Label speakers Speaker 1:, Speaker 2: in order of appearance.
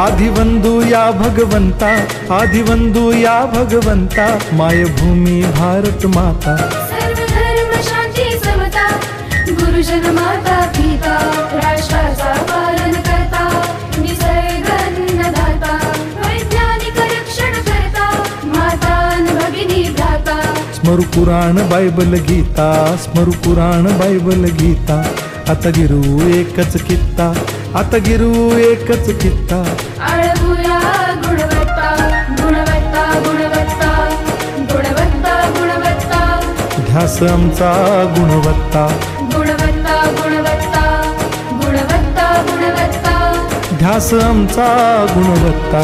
Speaker 1: आदिवंदू या भगवंता, आदिवंदू या भगवंता, मायभूमी भारत माता।
Speaker 2: सर्व धर्म शांती समता, गुरुजन माता पिता, राष्ट्राचा पालन करता, निसर्ग अन्नदाता, वैज्ञानिक रक्षण करता, माता अन भगिनी भ्राता।
Speaker 1: स्मरू पुराण बायबल गीता, स्मरू पुराण बायबल गीता, आता गिरू एकच कित्ता, आता गिरू एकच कित्ता।
Speaker 2: आळवूया गुणवत्ता, गुणवत्ता, गुणवत्ता, गुणवत्ता, गुणवत्ता,
Speaker 1: ध्यास आमचा गुणवत्ता,
Speaker 2: गुणवत्ता, गुणवत्ता, गुणवत्ता, गुणवत्ता,
Speaker 1: ध्यास आमचा गुणवत्ता।